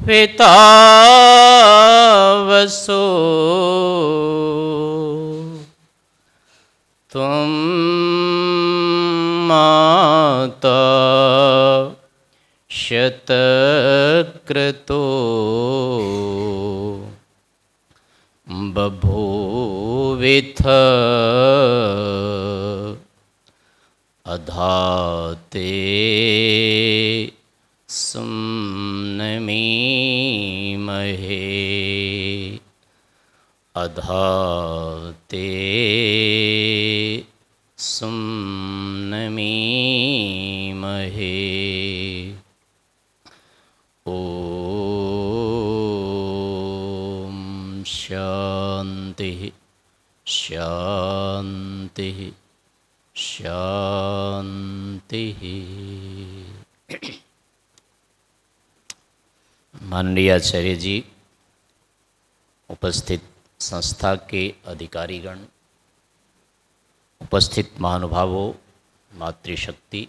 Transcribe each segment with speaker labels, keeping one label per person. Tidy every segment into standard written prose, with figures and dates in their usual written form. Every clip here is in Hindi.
Speaker 1: पितावसो त्वं माता शतक्रतो बभूविथ अधाते सुम्नमीमहे अधाते सुम्नमीमहे। ओम शांति शांति शांति। माननीय आचार्य जी, उपस्थित संस्था के अधिकारीगण, उपस्थित महानुभावों, मातृशक्ति,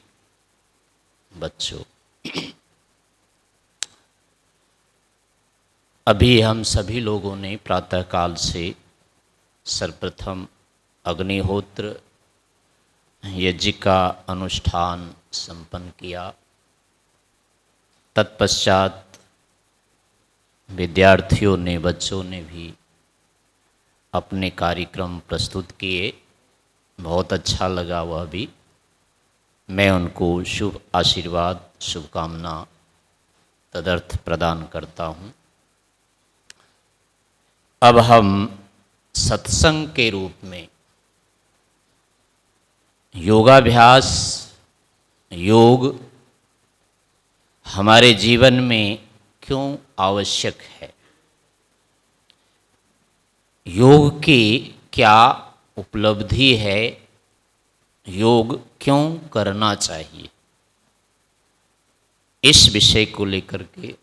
Speaker 1: बच्चों, अभी हम सभी लोगों ने प्रातःकाल से सर्वप्रथम अग्निहोत्र यज्ञ का अनुष्ठान संपन्न किया। तत्पश्चात विद्यार्थियों ने, बच्चों ने भी अपने कार्यक्रम प्रस्तुत किए। बहुत अच्छा लगा वह भी। मैं उनको शुभ आशीर्वाद, शुभकामना तदर्थ प्रदान करता हूँ। अब हम सत्संग के रूप में योगाभ्यास, योग हमारे जीवन में क्यों आवश्यक है, योग की क्या उपलब्धि है, योग क्यों करना चाहिए, इस विषय को लेकर के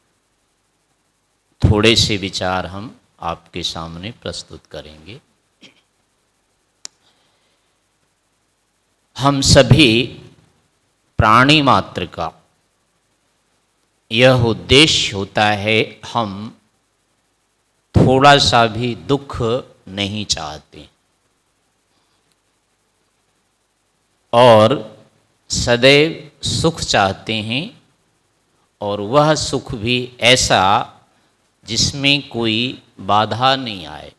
Speaker 1: थोड़े से विचार हम आपके सामने प्रस्तुत करेंगे। हम सभी प्राणी मात्र का यह उद्देश्य होता है, हम थोड़ा सा भी दुख नहीं चाहते और सदैव सुख चाहते हैं, और वह सुख भी ऐसा जिसमें कोई बाधा नहीं आए,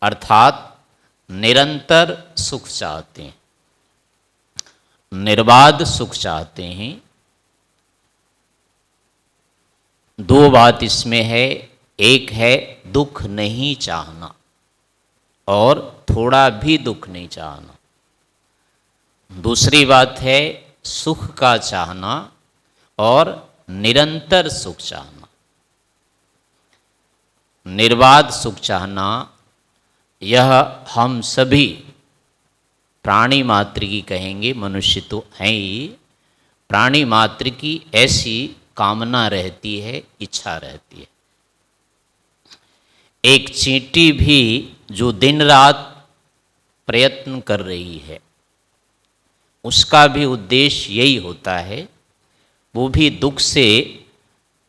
Speaker 1: अर्थात निरंतर सुख चाहते हैं, निर्बाध सुख चाहते हैं। दो बात इसमें है, एक है दुख नहीं चाहना और थोड़ा भी दुख नहीं चाहना। दूसरी बात है सुख का चाहना और निरंतर सुख चाहना। निर्बाध सुख चाहना, यह हम सभी प्राणी मात्र की कहेंगे, मनुष्य तो हैं ही, प्राणी मात्र की ऐसी कामना रहती है, इच्छा रहती है। एक चींटी भी जो दिन रात प्रयत्न कर रही है, उसका भी उद्देश्य यही होता है, वो भी दुख से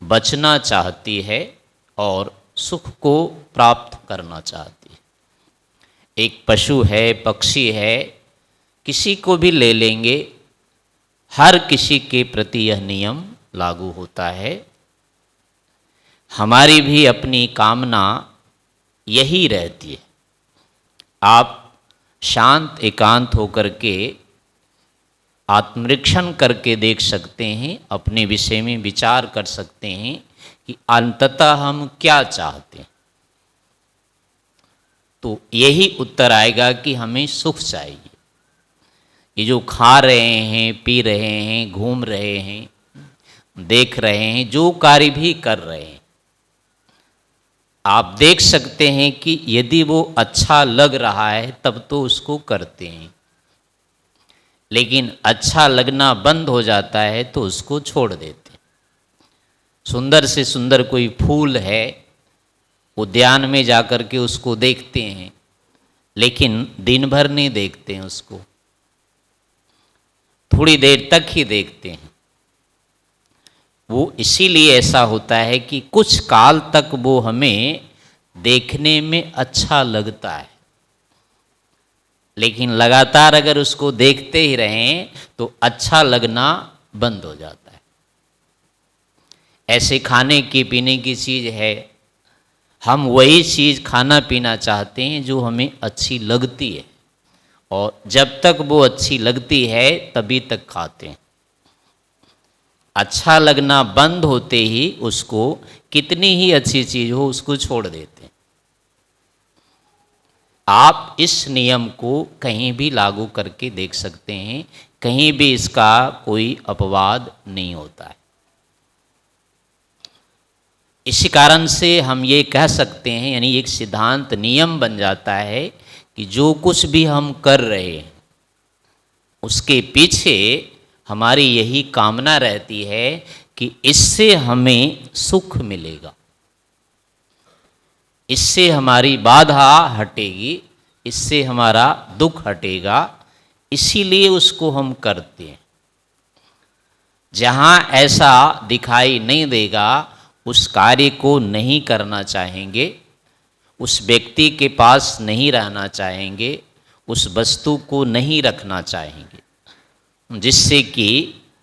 Speaker 1: बचना चाहती है और सुख को प्राप्त करना चाहती है। एक पशु है, पक्षी है, किसी को भी ले लेंगे, हर किसी के प्रति यह नियम लागू होता है। हमारी भी अपनी कामना यही रहती है। आप शांत एकांत होकर के आत्मनिरीक्षण करके देख सकते हैं, अपने विषय में विचार कर सकते हैं कि अंततः हम क्या चाहते हैं। तो यही उत्तर आएगा कि हमें सुख चाहिए। ये जो खा रहे हैं, पी रहे हैं, घूम रहे हैं, देख रहे हैं, जो कार्य भी कर रहे हैं, आप देख सकते हैं कि यदि वो अच्छा लग रहा है तब तो उसको करते हैं, लेकिन अच्छा लगना बंद हो जाता है तो उसको छोड़ देते हैं। सुंदर से सुंदर कोई फूल है, उद्यान में जाकर के उसको देखते हैं, लेकिन दिन भर नहीं देखते हैं उसको, थोड़ी देर तक ही देखते हैं। वो इसीलिए ऐसा होता है कि कुछ काल तक वो हमें देखने में अच्छा लगता है, लेकिन लगातार अगर उसको देखते ही रहें तो अच्छा लगना बंद हो जाता है। ऐसे खाने की पीने की चीज़ है, हम वही चीज़ खाना पीना चाहते हैं जो हमें अच्छी लगती है, और जब तक वो अच्छी लगती है तभी तक खाते हैं। अच्छा लगना बंद होते ही उसको, कितनी ही अच्छी चीज़ हो, उसको छोड़ देते हैं। आप इस नियम को कहीं भी लागू करके देख सकते हैं, कहीं भी इसका कोई अपवाद नहीं होता है। इसी कारण से हम ये कह सकते हैं, यानी एक सिद्धांत नियम बन जाता है कि जो कुछ भी हम कर रहे हैं उसके पीछे हमारी यही कामना रहती है कि इससे हमें सुख मिलेगा, इससे हमारी बाधा हटेगी, इससे हमारा दुख हटेगा, इसीलिए उसको हम करते हैं। जहाँ ऐसा दिखाई नहीं देगा उस कार्य को नहीं करना चाहेंगे, उस व्यक्ति के पास नहीं रहना चाहेंगे, उस वस्तु को नहीं रखना चाहेंगे, जिससे कि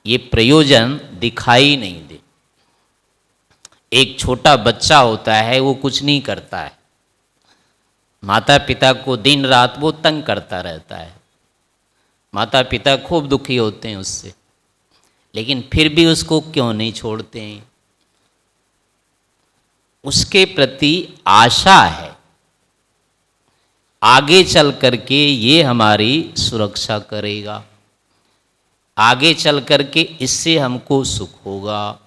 Speaker 1: ये प्रयोजन दिखाई नहीं दे। एक छोटा बच्चा होता है, वो कुछ नहीं करता है, माता पिता को दिन रात वो तंग करता रहता है, माता पिता खूब दुखी होते हैं उससे, लेकिन फिर भी उसको क्यों नहीं छोड़ते हैं? उसके प्रति आशा है, आगे चल करके ये हमारी सुरक्षा करेगा, आगे चल करके इससे हमको सुख होगा,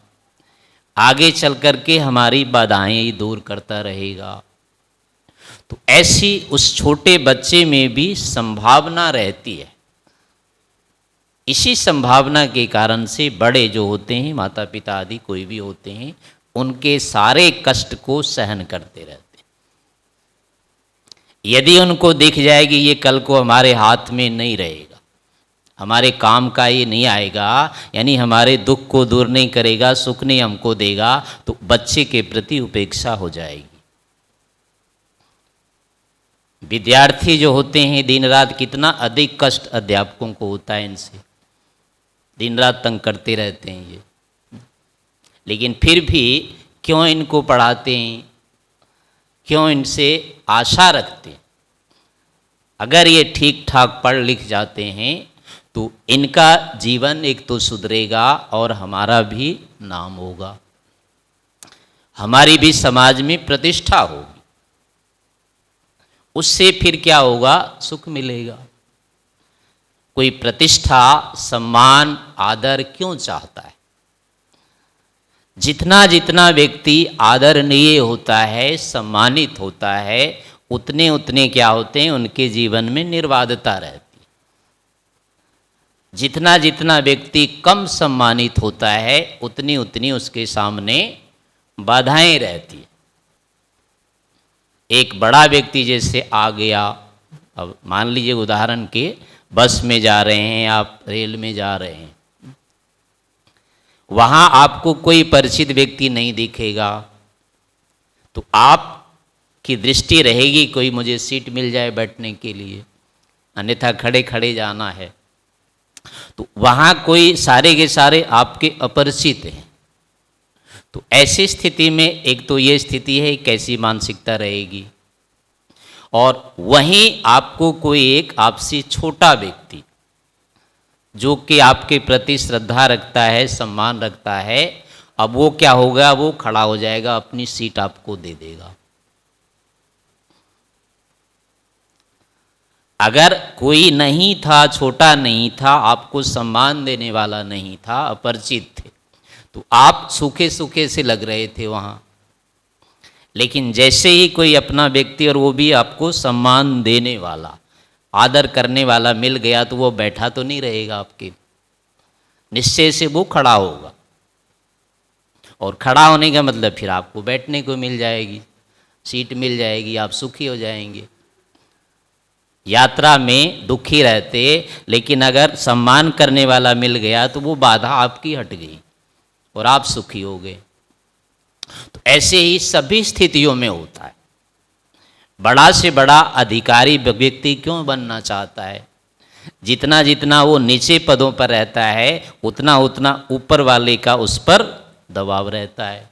Speaker 1: आगे चल करके हमारी बाधाएं दूर करता रहेगा। तो ऐसी उस छोटे बच्चे में भी संभावना रहती है। इसी संभावना के कारण से बड़े जो होते हैं, माता पिता आदि कोई भी होते हैं, उनके सारे कष्ट को सहन करते रहते हैं। यदि उनको दिख जाएगी ये कल को हमारे हाथ में नहीं रहेगा, हमारे काम का ये नहीं आएगा, यानी हमारे दुख को दूर नहीं करेगा, सुख नहीं हमको देगा, तो बच्चे के प्रति उपेक्षा हो जाएगी। विद्यार्थी जो होते हैं दिन रात, कितना अधिक कष्ट अध्यापकों को होता है इनसे, दिन रात तंग करते रहते हैं ये, लेकिन फिर भी क्यों इनको पढ़ाते हैं, क्यों इनसे आशा रखते हैं? अगर ये ठीक ठाक पढ़ लिख जाते हैं तो इनका जीवन एक तो सुधरेगा और हमारा भी नाम होगा, हमारी भी समाज में प्रतिष्ठा होगी, उससे फिर क्या होगा? सुख मिलेगा। कोई प्रतिष्ठा, सम्मान, आदर क्यों चाहता है? जितना जितना व्यक्ति आदरणीय होता है, सम्मानित होता है, उतने उतने क्या होते हैं? उनके जीवन में निर्बाधता रहती है। जितना जितना व्यक्ति कम सम्मानित होता है, उतनी उतनी उसके सामने बाधाएं रहती है। एक बड़ा व्यक्ति जैसे आ गया, अब मान लीजिए उदाहरण के, बस में जा रहे हैं आप, रेल में जा रहे हैं, वहाँ आपको कोई परिचित व्यक्ति नहीं दिखेगा, तो आपकी दृष्टि रहेगी कोई मुझे सीट मिल जाए बैठने के लिए, अन्यथा खड़े खड़े जाना है। तो वहाँ कोई सारे के सारे आपके अपरिचित हैं। तो ऐसी स्थिति में एक तो ये स्थिति है, कैसी मानसिकता रहेगी, और वहीं आपको कोई एक आपसे छोटा व्यक्ति जो कि आपके प्रति श्रद्धा रखता है, सम्मान रखता है, अब वो क्या होगा? वो खड़ा हो जाएगा, अपनी सीट आपको दे देगा। अगर कोई नहीं था, छोटा नहीं था, आपको सम्मान देने वाला नहीं था, अपरिचित थे, तो आप सूखे सूखे से लग रहे थे वहाँ, लेकिन जैसे ही कोई अपना व्यक्ति, और वो भी आपको सम्मान देने वाला, आदर करने वाला मिल गया, तो वो बैठा तो नहीं रहेगा आपके, निश्चय से वो खड़ा होगा, और खड़ा होने का मतलब फिर आपको बैठने को मिल जाएगी, सीट मिल जाएगी, आप सुखी हो जाएंगे। यात्रा में दुखी रहते, लेकिन अगर सम्मान करने वाला मिल गया तो वो बाधा आपकी हट गई और आप सुखी हो गए। तो ऐसे ही सभी स्थितियों में होता है। बड़ा से बड़ा अधिकारी व्यक्ति क्यों बनना चाहता है? जितना जितना वो नीचे पदों पर रहता है उतना उतना ऊपर वाले का उस पर दबाव रहता है,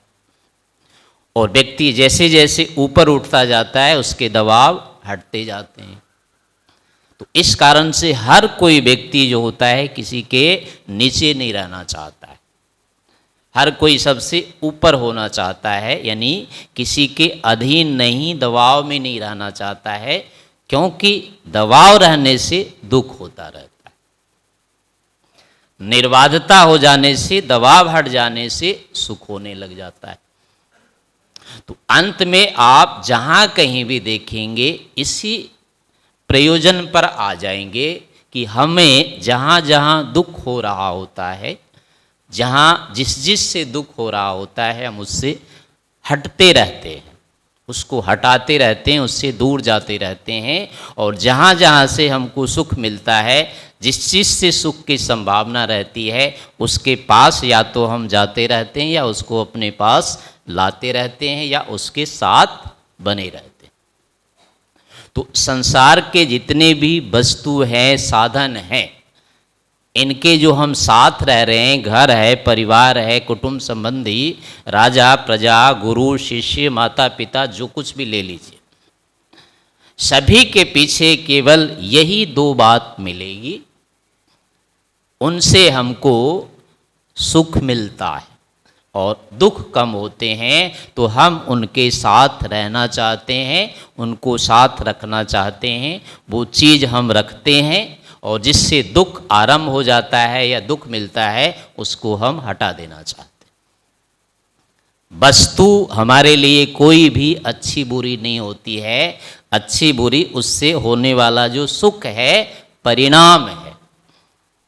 Speaker 1: और व्यक्ति जैसे जैसे ऊपर उठता जाता है उसके दबाव हटते जाते हैं। तो इस कारण से हर कोई व्यक्ति जो होता है किसी के नीचे नहीं रहना चाहता है, हर कोई सबसे ऊपर होना चाहता है, यानी किसी के अधीन नहीं, दबाव में नहीं रहना चाहता है, क्योंकि दबाव रहने से दुख होता रहता है। निर्बाधता हो जाने से, दबाव हट जाने से सुख होने लग जाता है। तो अंत में आप जहाँ कहीं भी देखेंगे इसी प्रयोजन पर आ जाएंगे कि हमें जहाँ जहाँ दुख हो रहा होता है, जहाँ जिस जिस से दुख हो रहा होता है, हम उससे हटते रहते हैं, उसको हटाते रहते हैं, उससे दूर जाते रहते हैं। और जहाँ जहाँ से हमको सुख मिलता है, जिस चीज़ से सुख की संभावना रहती है, उसके पास या तो हम जाते रहते हैं या उसको अपने पास लाते रहते हैं या उसके साथ बने रहते हैं। तो संसार के जितने भी वस्तु हैं, साधन हैं, इनके जो हम साथ रह रहे हैं, घर है, परिवार है, कुटुंब संबंधी, राजा प्रजा, गुरु शिष्य, माता पिता, जो कुछ भी ले लीजिए, सभी के पीछे केवल यही दो बात मिलेगी, उनसे हमको सुख मिलता है और दुख कम होते हैं तो हम उनके साथ रहना चाहते हैं, उनको साथ रखना चाहते हैं। वो चीज़ हम रखते हैं और जिससे दुख आरंभ हो जाता है या दुख मिलता है उसको हम हटा देना चाहते हैं। वस्तु हमारे लिए कोई भी अच्छी बुरी नहीं होती है, अच्छी बुरी उससे होने वाला जो सुख है, परिणाम है,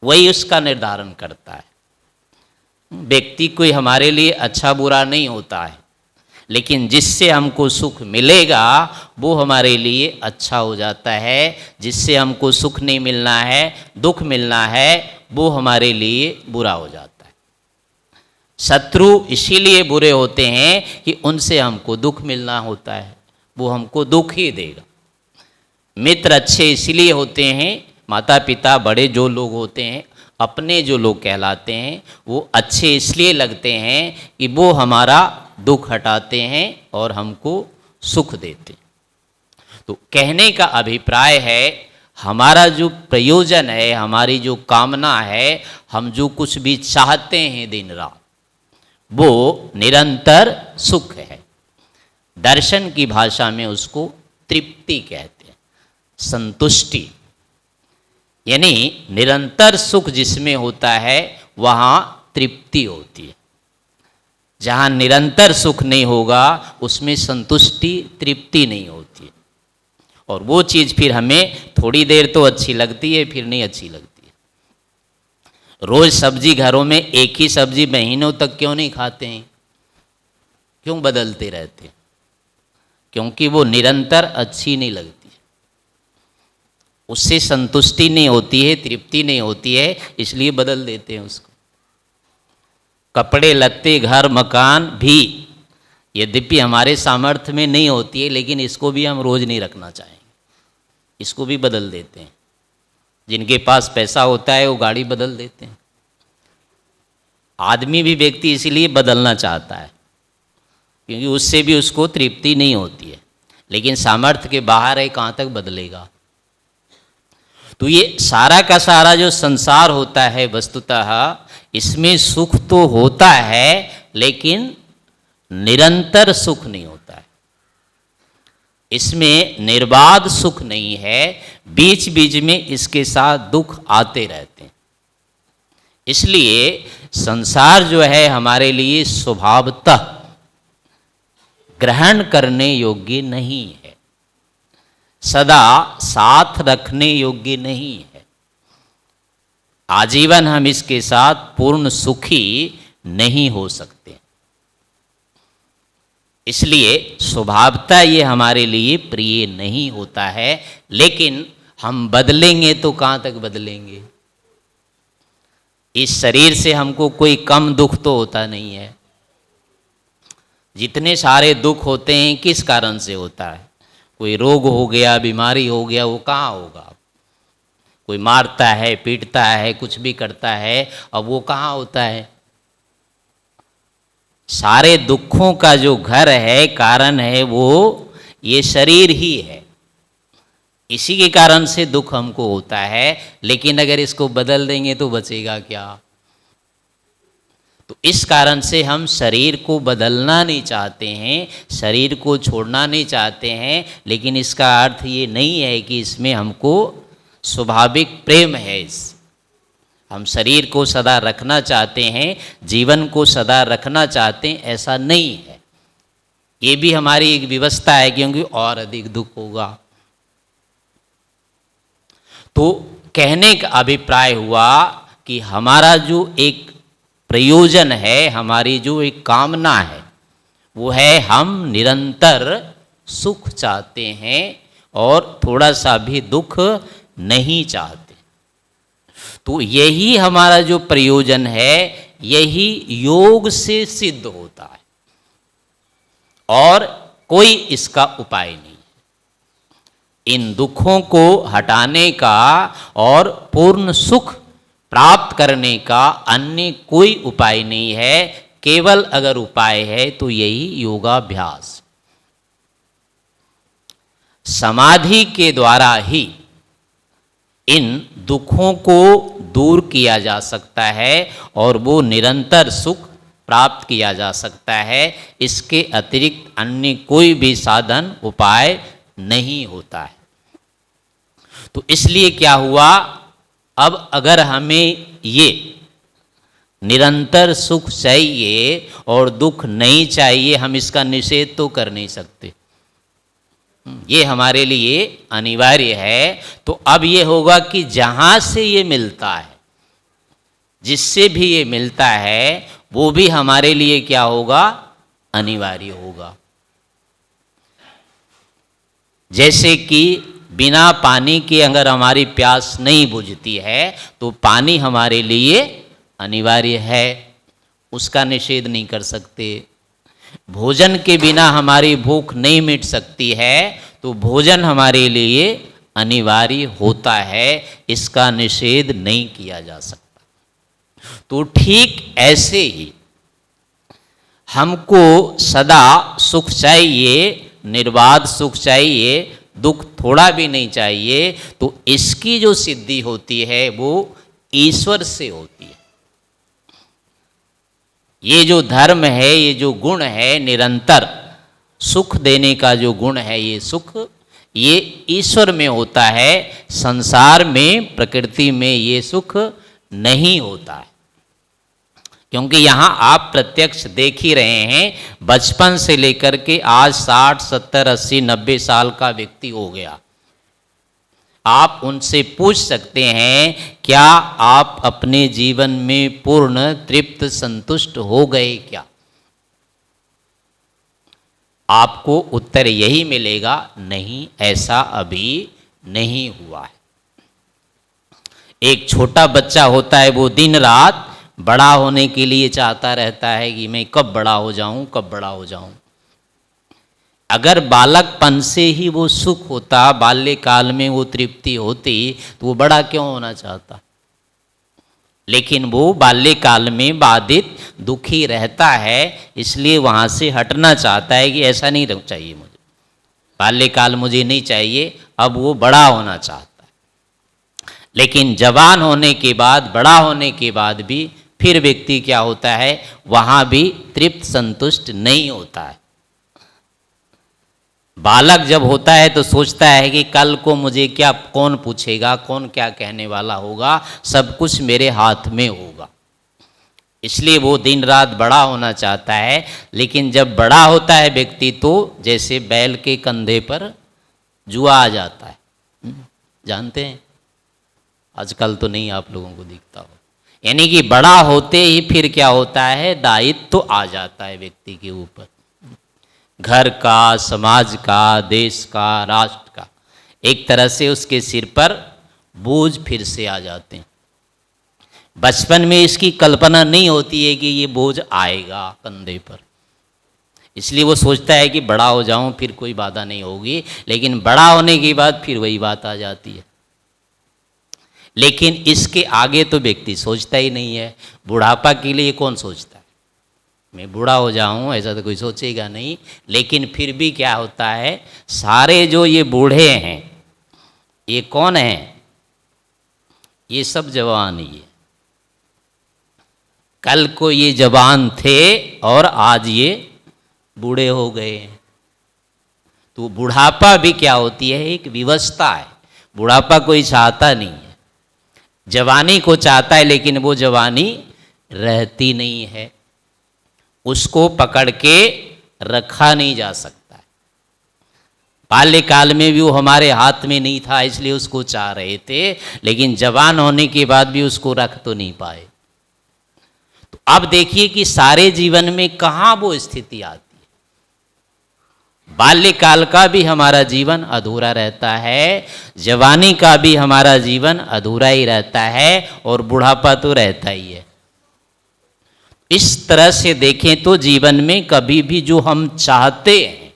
Speaker 1: वही उसका निर्धारण करता है। व्यक्ति कोई हमारे लिए अच्छा बुरा नहीं होता है, लेकिन जिससे हमको सुख मिलेगा वो हमारे लिए अच्छा हो जाता है। जिससे हमको सुख नहीं मिलना है, दुख मिलना है, वो हमारे लिए बुरा हो जाता है। शत्रु इसीलिए बुरे होते हैं कि उनसे हमको दुख मिलना होता है, वो हमको दुख ही देगा। मित्र अच्छे इसलिए होते हैं, माता पिता बड़े जो लोग होते हैं, अपने जो लोग कहलाते हैं, वो अच्छे इसलिए लगते हैं कि वो हमारा दुख हटाते हैं और हमको सुख देते हैं। तो कहने का अभिप्राय है, हमारा जो प्रयोजन है, हमारी जो कामना है, हम जो कुछ भी चाहते हैं दिन रात, वो निरंतर सुख है। दर्शन की भाषा में उसको तृप्ति कहते हैं, संतुष्टि। यानी निरंतर सुख जिसमें होता है वहाँ तृप्ति होती है। जहाँ निरंतर सुख नहीं होगा उसमें संतुष्टि, तृप्ति नहीं होती है। और वो चीज़ फिर हमें थोड़ी देर तो अच्छी लगती है, फिर नहीं अच्छी लगती है। रोज़ सब्जी घरों में एक ही सब्जी महीनों तक क्यों नहीं खाते हैं? क्यों बदलते रहते हैं? क्योंकि वो निरंतर अच्छी नहीं लगती, उससे संतुष्टि नहीं होती है, तृप्ति नहीं होती है, इसलिए बदल देते हैं उसको। कपड़े लत्ते, घर मकान भी यद्यपि हमारे सामर्थ्य में नहीं होती है, लेकिन इसको भी हम रोज़ नहीं रखना चाहेंगे, इसको भी बदल देते हैं। जिनके पास पैसा होता है वो गाड़ी बदल देते हैं। आदमी भी व्यक्ति इसीलिए बदलना चाहता है क्योंकि उससे भी उसको तृप्ति नहीं होती है, लेकिन सामर्थ्य के बाहर है, कहाँ तक बदलेगा। तो ये सारा का सारा जो संसार होता है वस्तुतः इसमें सुख तो होता है, लेकिन निरंतर सुख नहीं होता है। इसमें निर्बाध सुख नहीं है, बीच बीच में इसके साथ दुख आते रहते हैं। इसलिए संसार जो है हमारे लिए स्वभावतः ग्रहण करने योग्य नहीं है, सदा साथ रखने योग्य नहीं है। आजीवन हम इसके साथ पूर्ण सुखी नहीं हो सकते। इसलिए स्वभावतः ये हमारे लिए प्रिय नहीं होता है, लेकिन हम बदलेंगे तो कहाँ तक बदलेंगे? इस शरीर से हमको कोई कम दुख तो होता नहीं है। जितने सारे दुख होते हैं किस कारण से होता है? कोई रोग हो गया, बीमारी हो गया, वो कहाँ होगा? कोई मारता है, पीटता है, कुछ भी करता है, अब वो कहाँ होता है? सारे दुखों का जो घर है, कारण है, वो ये शरीर ही है। इसी के कारण से दुख हमको होता है। लेकिन अगर इसको बदल देंगे तो बचेगा क्या? तो इस कारण से हम शरीर को बदलना नहीं चाहते हैं, शरीर को छोड़ना नहीं चाहते हैं। लेकिन इसका अर्थ ये नहीं है कि इसमें हमको स्वाभाविक प्रेम है। हम शरीर को सदा रखना चाहते हैं, जीवन को सदा रखना चाहते हैं, ऐसा नहीं है। ये भी हमारी एक व्यवस्था है, क्योंकि और अधिक दुख होगा। तो कहने का अभिप्राय हुआ कि हमारा जो एक प्रयोजन है, हमारी जो एक कामना है, वो है हम निरंतर सुख चाहते हैं और थोड़ा सा भी दुख नहीं चाहते। तो यही हमारा जो प्रयोजन है, यही योग से सिद्ध होता है और कोई इसका उपाय नहीं। इन दुखों को हटाने का और पूर्ण सुख प्राप्त करने का अन्य कोई उपाय नहीं है। केवल अगर उपाय है तो यही योगाभ्यास। समाधि के द्वारा ही इन दुखों को दूर किया जा सकता है और वो निरंतर सुख प्राप्त किया जा सकता है। इसके अतिरिक्त अन्य कोई भी साधन उपाय नहीं होता है। तो इसलिए क्या हुआ, अब अगर हमें ये निरंतर सुख चाहिए और दुख नहीं चाहिए, हम इसका निषेध तो कर नहीं सकते। ये हमारे लिए अनिवार्य है। तो अब ये होगा कि जहाँ से ये मिलता है, जिससे भी ये मिलता है, वो भी हमारे लिए क्या होगा, अनिवार्य होगा। जैसे कि बिना पानी के अगर हमारी प्यास नहीं बुझती है, तो पानी हमारे लिए अनिवार्य है, उसका निषेध नहीं कर सकते। भोजन के बिना हमारी भूख नहीं मिट सकती है, तो भोजन हमारे लिए अनिवार्य होता है, इसका निषेध नहीं किया जा सकता। तो ठीक ऐसे ही हमको सदा सुख चाहिए, निर्बाध सुख चाहिए, दुख थोड़ा भी नहीं चाहिए। तो इसकी जो सिद्धि होती है वो ईश्वर से होती है। ये जो धर्म है, ये जो गुण है, निरंतर सुख देने का जो गुण है, ये सुख ये ईश्वर में होता है। संसार में, प्रकृति में ये सुख नहीं होता है। क्योंकि यहाँ आप प्रत्यक्ष देख ही रहे हैं, बचपन से लेकर के आज 60, 70, 80, 90 साल का व्यक्ति हो गया। आप उनसे पूछ सकते हैं, क्या आप अपने जीवन में पूर्ण तृप्त संतुष्ट हो गए क्या? आपको उत्तर यही मिलेगा, नहीं, ऐसा अभी नहीं हुआ है। एक छोटा बच्चा होता है, वो दिन रात बड़ा होने के लिए चाहता रहता है कि मैं कब बड़ा हो जाऊं, कब बड़ा हो जाऊं। अगर बालकपन से ही वो सुख होता, बाल्यकाल में वो तृप्ति होती, तो वो बड़ा क्यों होना चाहता? लेकिन वो बाल्यकाल में बाधित, दुखी रहता है, इसलिए वहाँ से हटना चाहता है कि ऐसा नहीं चाहिए मुझे, बाल्यकाल मुझे नहीं चाहिए। अब वो बड़ा होना चाहता है। लेकिन जवान होने के बाद, बड़ा होने के बाद भी फिर व्यक्ति क्या होता है, वहाँ भी तृप्त संतुष्ट नहीं होता है। बालक जब होता है तो सोचता है कि कल को मुझे क्या, कौन पूछेगा, कौन क्या कहने वाला होगा, सब कुछ मेरे हाथ में होगा। इसलिए वो दिन रात बड़ा होना चाहता है। लेकिन जब बड़ा होता है व्यक्ति, तो जैसे बैल के कंधे पर जुआ आ जाता है। जानते हैं, आजकल तो नहीं आप लोगों को दिखता हो। यानी कि बड़ा होते ही फिर क्या होता है, दायित्व तो आ जाता है व्यक्ति के ऊपर, घर का, समाज का, देश का, राष्ट्र का। एक तरह से उसके सिर पर बोझ फिर से आ जाते हैं। बचपन में इसकी कल्पना नहीं होती है कि ये बोझ आएगा कंधे पर, इसलिए वो सोचता है कि बड़ा हो जाऊं फिर कोई बाधा नहीं होगी, लेकिन बड़ा होने के बाद फिर वही बात आ जाती है। लेकिन इसके आगे तो व्यक्ति सोचता ही नहीं है। बुढ़ापा के लिए कौन सोचता है, मैं बूढ़ा हो जाऊं, ऐसा तो कोई सोचेगा नहीं। लेकिन फिर भी क्या होता है, सारे जो ये बूढ़े हैं ये कौन हैं, ये सब जवान ही है। कल को ये जवान थे और आज ये बूढ़े हो गए हैं। तो बुढ़ापा भी क्या होती है, एक विवशता है। बुढ़ापा कोई चाहता नहीं है, जवानी को चाहता है, लेकिन वो जवानी रहती नहीं है, उसको पकड़ के रखा नहीं जा सकता है। बाल्यकाल में भी वो हमारे हाथ में नहीं था, इसलिए उसको चाह रहे थे, लेकिन जवान होने के बाद भी उसको रख तो नहीं पाए। तो अब देखिए कि सारे जीवन में कहाँ वो स्थिति आती है। बाल्यकाल का भी हमारा जीवन अधूरा रहता है, जवानी का भी हमारा जीवन अधूरा ही रहता है, और बुढ़ापा तो रहता ही है। इस तरह से देखें तो जीवन में कभी भी जो हम चाहते हैं,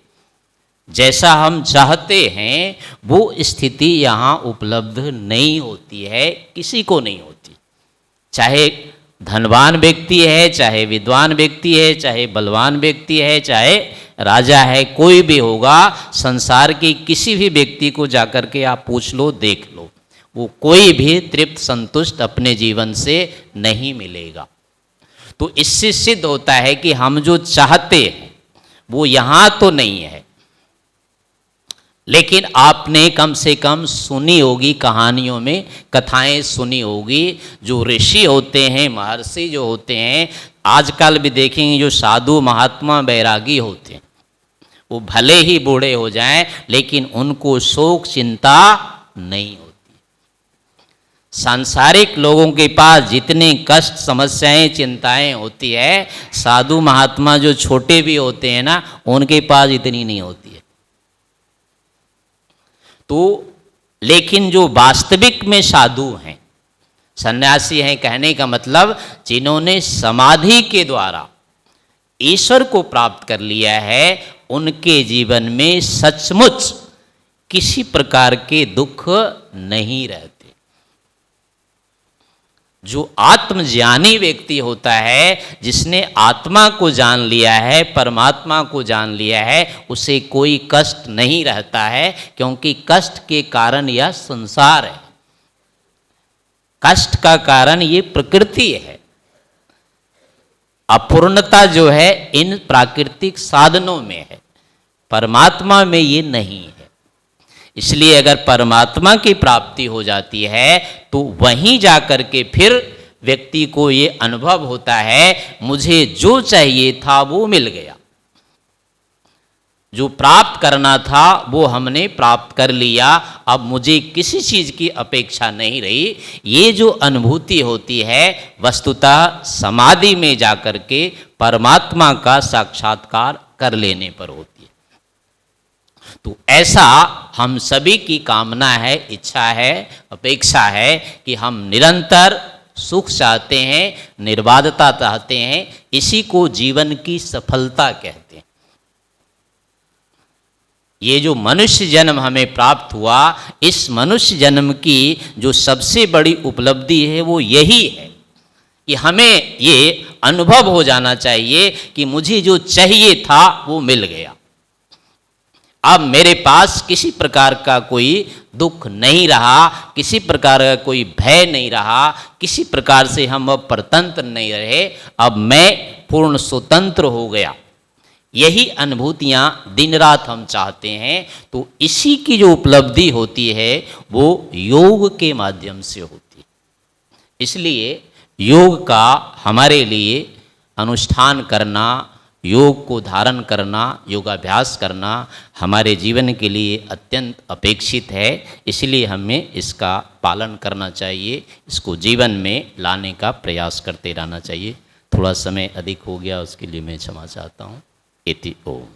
Speaker 1: जैसा हम चाहते हैं, वो स्थिति यहाँ उपलब्ध नहीं होती है, किसी को नहीं होती। चाहे धनवान व्यक्ति है, चाहे विद्वान व्यक्ति है, चाहे बलवान व्यक्ति है, चाहे राजा है, कोई भी होगा, संसार के किसी भी व्यक्ति को जाकर के आप पूछ लो, देख लो, वो कोई भी तृप्त संतुष्ट अपने जीवन से नहीं मिलेगा। तो इससे सिद्ध होता है कि हम जो चाहते हैं वो यहाँ तो नहीं है। लेकिन आपने कम से कम सुनी होगी, कहानियों में कथाएं सुनी होगी, जो ऋषि होते हैं, महर्षि जो होते हैं, आजकल भी देखेंगे जो साधु महात्मा बैरागी होते हैं, वो भले ही बूढ़े हो जाएं, लेकिन उनको शोक चिंता नहीं होती। सांसारिक लोगों के पास जितने कष्ट समस्याएं चिंताएं होती है, साधु महात्मा जो छोटे भी होते हैं ना, उनके पास इतनी नहीं होती है। तो लेकिन जो वास्तविक में साधु हैं, सन्यासी हैं, कहने का मतलब जिन्होंने समाधि के द्वारा ईश्वर को प्राप्त कर लिया है, उनके जीवन में सचमुच किसी प्रकार के दुख नहीं रहते। जो आत्मज्ञानी व्यक्ति होता है, जिसने आत्मा को जान लिया है, परमात्मा को जान लिया है, उसे कोई कष्ट नहीं रहता है, क्योंकि कष्ट के कारण यह संसार है, कष्ट का कारण ये प्रकृति है। अपूर्णता जो है इन प्राकृतिक साधनों में है, परमात्मा में ये नहीं है। इसलिए अगर परमात्मा की प्राप्ति हो जाती है तो वहीं जाकर के फिर व्यक्ति को ये अनुभव होता है, मुझे जो चाहिए था वो मिल गया, जो प्राप्त करना था वो हमने प्राप्त कर लिया, अब मुझे किसी चीज की अपेक्षा नहीं रही। ये जो अनुभूति होती है वस्तुतः समाधि में जाकर के परमात्मा का साक्षात्कार कर लेने पर होती है। तो ऐसा हम सभी की कामना है, इच्छा है, अपेक्षा है कि हम निरंतर सुख चाहते हैं, निर्बाधता चाहते हैं। इसी को जीवन की सफलता कहते हैं। ये जो मनुष्य जन्म हमें प्राप्त हुआ, इस मनुष्य जन्म की जो सबसे बड़ी उपलब्धि है वो यही है कि हमें ये अनुभव हो जाना चाहिए कि मुझे जो चाहिए था वो मिल गया। अब मेरे पास किसी प्रकार का कोई दुख नहीं रहा, किसी प्रकार का कोई भय नहीं रहा, किसी प्रकार से हम अब परतंत्र नहीं रहे, अब मैं पूर्ण स्वतंत्र हो गया। यही अनुभूतियाँ दिन रात हम चाहते हैं। तो इसी की जो उपलब्धि होती है वो योग के माध्यम से होती है। इसलिए योग का हमारे लिए अनुष्ठान करना, योग को धारण करना, योगाभ्यास करना हमारे जीवन के लिए अत्यंत अपेक्षित है। इसलिए हमें इसका पालन करना चाहिए, इसको जीवन में लाने का प्रयास करते रहना चाहिए। थोड़ा समय अधिक हो गया, उसके लिए मैं क्षमा चाहता हूँ। इति ओम।